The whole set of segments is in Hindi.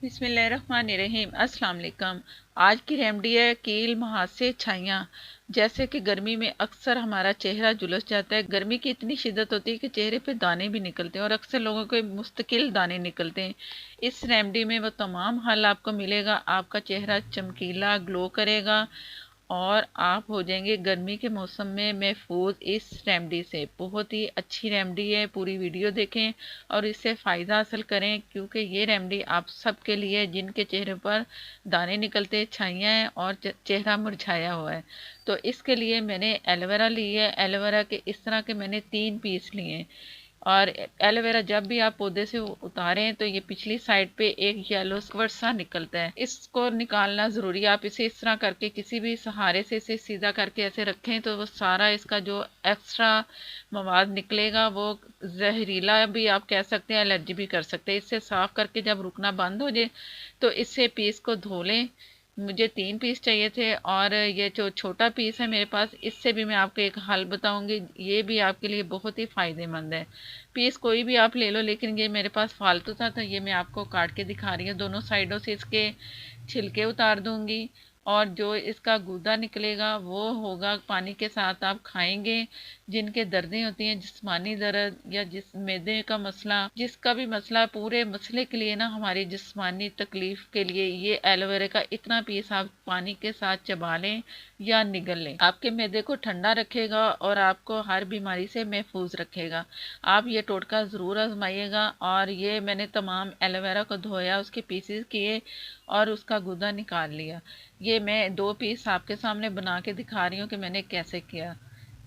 बिस्मिल्लाहिर्रहमानिर्रहीम। अस्सलाम वालेकुम। आज की रेमेडी है कील, मुहासे, छाइयाँ। जैसे कि गर्मी में अक्सर हमारा चेहरा झुलस जाता है। गर्मी की इतनी शिद्दत होती है कि चेहरे पे दाने भी निकलते हैं और अक्सर लोगों के मुस्तकिल दाने निकलते हैं। इस रेमेडी में वो तमाम हल आपको मिलेगा। आपका चेहरा चमकीला ग्लो करेगा और आप हो जाएंगे गर्मी के मौसम में महफूज इस रेमेडी से। बहुत ही अच्छी रेमेडी है, पूरी वीडियो देखें और इससे फ़ायदा हासिल करें, क्योंकि ये रेमेडी आप सबके लिए जिनके चेहरे पर दाने निकलते, छाइयाँ हैं और चेहरा मुरझाया हुआ है। तो इसके लिए मैंने एलोवेरा ली है। एलोवेरा के इस तरह के मैंने 3 पीस लिए हैं। और एलोवेरा जब भी आप पौधे से उतारें तो ये पिछली साइड पे एक येलो स्क्वायर सा निकलता है, इसको निकालना ज़रूरी है। आप इसे इस तरह करके किसी भी सहारे से इसे सीधा करके ऐसे रखें तो वो सारा इसका जो एक्स्ट्रा मवाद निकलेगा वो जहरीला भी आप कह सकते हैं, एलर्जी भी कर सकते हैं। इससे साफ़ करके जब रुकना बंद हो जाए तो इससे पीस को धो लें। मुझे 3 पीस चाहिए थे और ये जो छोटा पीस है मेरे पास, इससे भी मैं आपको एक हल बताऊंगी। ये भी आपके लिए बहुत ही फ़ायदेमंद है। पीस कोई भी आप ले लो, लेकिन ये मेरे पास फालतू था तो ये मैं आपको काट के दिखा रही हूँ। दोनों साइडों से इसके छिलके उतार दूंगी और जो इसका गूदा निकलेगा वो होगा पानी के साथ आप खाएंगे। जिनके दर्दें होती हैं, जिस्मानी दर्द या जिस मैदे का मसला, जिसका भी मसला, पूरे मसले के लिए ना, हमारी जिस्मानी तकलीफ के लिए ये एलोवेरा का इतना पीस आप पानी के साथ चबा लें या निगल लें। आपके मैदे को ठंडा रखेगा और आपको हर बीमारी से महफूज रखेगा। आप ये टोटका ज़रूर आजमाइएगा। और ये मैंने तमाम एलोवेरा को धोया, उसके पीसेस किए और उसका गूदा निकाल लिया। ये मैं 2 पीस आपके सामने बना के दिखा रही हूँ कि मैंने कैसे किया।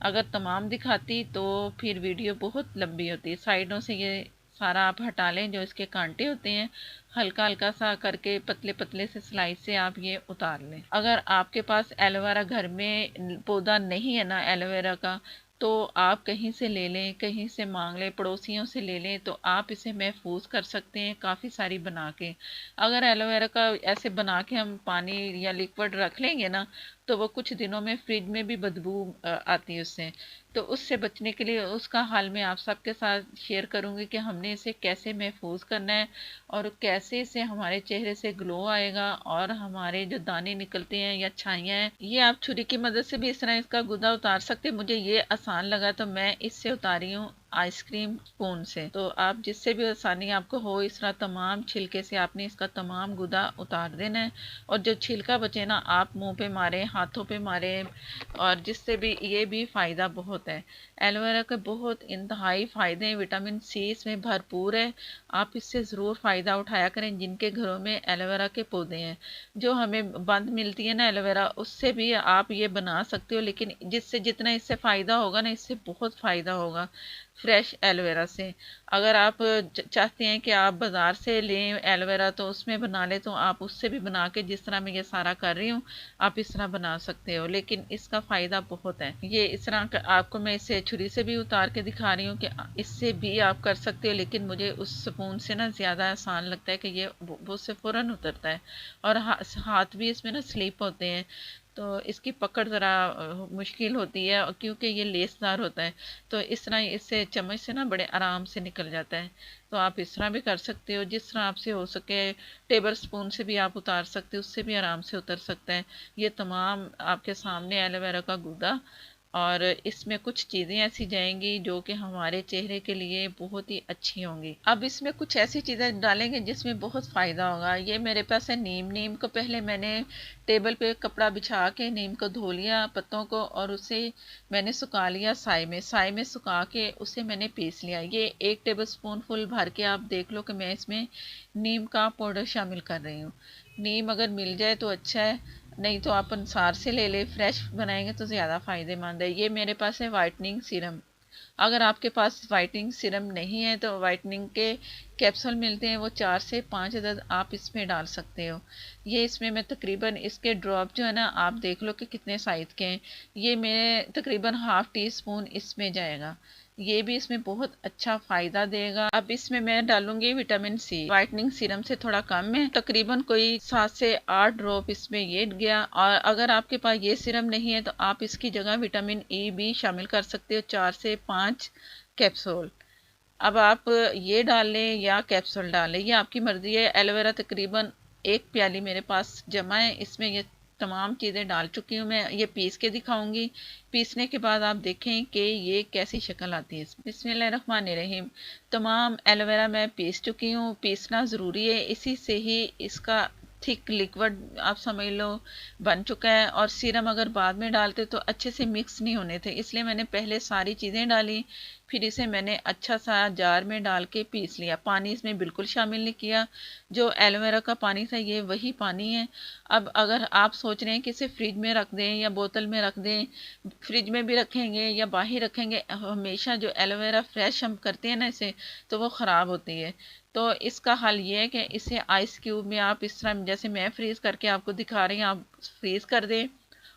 अगर तमाम दिखाती तो फिर वीडियो बहुत लंबी होती। साइडों से ये सारा आप हटा लें, जो इसके कांटे होते हैं हल्का हल्का सा करके पतले पतले से स्लाइस से आप ये उतार लें। अगर आपके पास एलोवेरा घर में पौधा नहीं है ना एलोवेरा का, तो आप कहीं से ले लें, कहीं से मांग लें, पड़ोसियों से ले लें, तो आप इसे महफूज कर सकते हैं काफ़ी सारी बना के। अगर एलोवेरा का ऐसे बना के हम पानी या लिक्विड रख लेंगे ना, तो वो कुछ दिनों में फ्रिज में भी बदबू आती है उससे। तो उससे बचने के लिए उसका हल मैं आप सबके साथ शेयर करूंगी कि हमने इसे कैसे महफूज करना है और कैसे इससे हमारे चेहरे से ग्लो आएगा और हमारे जो दाने निकलते हैं या छाइयाँ हैं, ये आप छुरी की मदद से भी इस तरह इसका गुदा उतार सकते हैं। मुझे ये आसान लगा तो मैं इससे उतारी हूँ, आइसक्रीम स्पून से। तो आप जिससे भी आसानी आपको हो, इस तरह तमाम छिलके से आपने इसका तमाम गुदा उतार देना है। और जो छिलका बचे ना, आप मुंह पे मारें, हाथों पे मारें, और जिससे भी ये भी फ़ायदा बहुत है। एलोवेरा के बहुत इंतहाई फ़ायदे हैं, विटामिन सी इसमें भरपूर है। आप इससे ज़रूर फ़ायदा उठाया करें जिनके घरों में एलोवेरा के पौधे हैं। जो हमें बंद मिलती है ना एलोवेरा, उससे भी आप ये बना सकते हो, लेकिन जिससे जितना इससे फ़ायदा होगा ना, इससे बहुत फ़ायदा होगा फ्रेश एलोवेरा से। अगर आप चाहते हैं कि आप बाज़ार से लें एलोवेरा तो उसमें बना लें, तो आप उससे भी बना के, जिस तरह मैं ये सारा कर रही हूँ, आप इस तरह बना सकते हो। लेकिन इसका फ़ायदा बहुत है। ये इस तरह आपको मैं इसे छुरी से भी उतार के दिखा रही हूँ कि इससे भी आप कर सकते हो, लेकिन मुझे उस स्पून से ना ज़्यादा आसान लगता है कि ये वो से फ़ौरन उतरता है और हाथ भी इसमें ना स्लिप होते हैं, तो इसकी पकड़ ज़रा मुश्किल होती है क्योंकि ये लेसदार होता है। तो इस तरह इससे चम्मच से ना बड़े आराम से निकल जाता है। तो आप इस तरह भी कर सकते हो, जिस तरह आपसे हो सके। टेबल स्पून से भी आप उतार सकते हो, उससे भी आराम से उतर सकता है। ये तमाम आपके सामने एलोवेरा का गूदा, और इसमें कुछ चीज़ें ऐसी जाएंगी जो कि हमारे चेहरे के लिए बहुत ही अच्छी होंगी। अब इसमें कुछ ऐसी चीज़ें डालेंगे जिसमें बहुत फ़ायदा होगा। ये मेरे पास है नीम। नीम को पहले मैंने टेबल पे कपड़ा बिछा के नीम को धो लिया, पत्तों को, और उसे मैंने सुखा लिया साए में। साए में सुखा के उसे मैंने पीस लिया। ये 1 टेबल स्पून फुल भर के आप देख लो कि मैं इसमें नीम का पाउडर शामिल कर रही हूँ। नीम अगर मिल जाए तो अच्छा है, नहीं तो आप अंसार से ले ले, फ्रेश बनाएंगे तो ज़्यादा फ़ायदेमंद है। ये मेरे पास है वाइटनिंग सीरम। अगर आपके पास वाइटनिंग सीरम नहीं है तो वाइटनिंग के कैप्सूल मिलते हैं, वो 4 से 5 अदद आप इसमें डाल सकते हो। ये इसमें मैं तकरीबन, इसके ड्रॉप जो है ना, आप देख लो कि कितने साइज़ के हैं। ये मेरे तकरीबन ½ टी स्पून इसमें जाएगा। ये भी इसमें बहुत अच्छा फ़ायदा देगा। अब इसमें मैं डालूंगी विटामिन सी। वाइटनिंग सीरम से थोड़ा कम है, तकरीबन कोई 7 से 8 ड्रॉप इसमें ये गया। और अगर आपके पास ये सीरम नहीं है तो आप इसकी जगह विटामिन ई भी शामिल कर सकते हो, 4 से 5 कैप्सूल। अब आप ये डाल लें या कैप्सूल डाल लें, ये आपकी मर्ज़ी है। एलोवेरा तकरीबन 1 प्याली मेरे पास जमा है, इसमें ये तमाम चीज़ें डाल चुकी हूँ। मैं ये पीस के दिखाऊंगी। पीसने के बाद आप देखें कि ये कैसी शक्ल आती है। बिस्मिल्लाहिर्रहमानिर्रहीम। तमाम एलोवेरा मैं पीस चुकी हूँ। पीसना ज़रूरी है, इसी से ही इसका थिक लिक्विड आप समझ लो बन चुका है। और सीरम अगर बाद में डालते तो अच्छे से मिक्स नहीं होने थे, इसलिए मैंने पहले सारी चीज़ें डाली, फिर इसे मैंने अच्छा सा जार में डाल के पीस लिया। पानी इसमें बिल्कुल शामिल नहीं किया, जो एलोवेरा का पानी था ये वही पानी है। अब अगर आप सोच रहे हैं कि इसे फ्रिज में रख दें या बोतल में रख दें, फ्रिज में भी रखेंगे या बाहर रखेंगे, हमेशा जो एलोवेरा फ्रेश हम करते हैं ना इसे, तो वो ख़राब होती है। तो इसका हल ये है कि इसे आइस क्यूब में आप इस तरह जैसे मैं फ्रीज़ करके आपको दिखा रही हूँ, आप फ्रीज़ कर दें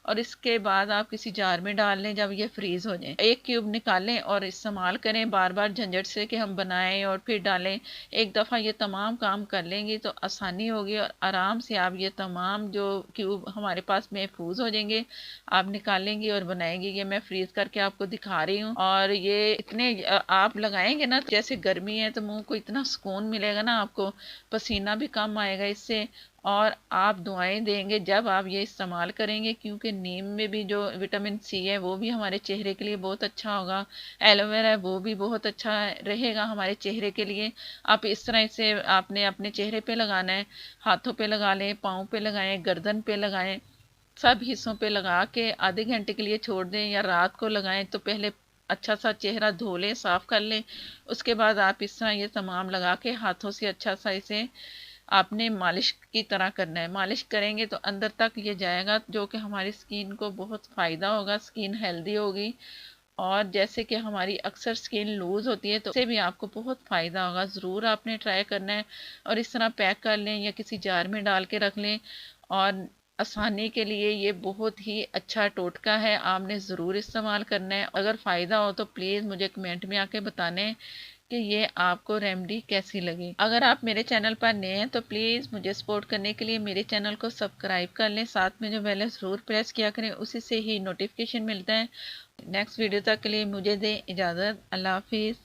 और इसके बाद आप किसी जार में डाल लें। जब ये फ्रीज़ हो जाए 1 क्यूब निकालें और इस्तेमाल करें, बार बार झंझट से कि हम बनाएं और फिर डालें। एक दफ़ा ये तमाम काम कर लेंगी तो आसानी होगी और आराम से आप ये तमाम जो क्यूब हमारे पास महफूज हो जाएंगे, आप निकालेंगी और बनाएंगी। ये मैं फ्रीज़ करके आपको दिखा रही हूँ। और ये इतने आप लगाएंगे ना, जैसे गर्मी है तो मुंह को इतना सुकून मिलेगा ना, आपको पसीना भी कम आएगा इससे, और आप दुआएं देंगे जब आप ये इस्तेमाल करेंगे, क्योंकि नीम में भी जो विटामिन सी है वो भी हमारे चेहरे के लिए बहुत अच्छा होगा। एलोवेरा है वो भी बहुत अच्छा रहेगा हमारे चेहरे के लिए। आप इस तरह इसे आपने अपने चेहरे पे लगाना है, हाथों पे लगा लें, पाँव पे लगाएं, गर्दन पे लगाएं, सब हिस्सों पे लगा के आधे घंटे के लिए छोड़ दें या रात को लगाएं। तो पहले अच्छा सा चेहरा धो लें, साफ कर लें, उसके बाद आप इस तरह ये तमाम लगा के हाथों से अच्छा सा इसे आपने मालिश की तरह करना है। मालिश करेंगे तो अंदर तक ये जाएगा, जो कि हमारी स्किन को बहुत फ़ायदा होगा, स्किन हेल्दी होगी। और जैसे कि हमारी अक्सर स्किन लूज़ होती है तो उससे भी आपको बहुत फ़ायदा होगा। ज़रूर आपने ट्राई करना है और इस तरह पैक कर लें या किसी जार में डाल के रख लें। और आसानी के लिए ये बहुत ही अच्छा टोटका है, आपने ज़रूर इस्तेमाल करना है। अगर फ़ायदा हो तो प्लीज़ मुझे कमेंट में आके बताने कि ये आपको रेमेडी कैसी लगी। अगर आप मेरे चैनल पर नए हैं तो प्लीज़ मुझे सपोर्ट करने के लिए मेरे चैनल को सब्सक्राइब कर लें, साथ में जो बेल है ज़रूर प्रेस किया करें, उसी से ही नोटिफिकेशन मिलता है। नेक्स्ट वीडियो तक के लिए मुझे दें इजाज़त। अल्लाह हाफिज़।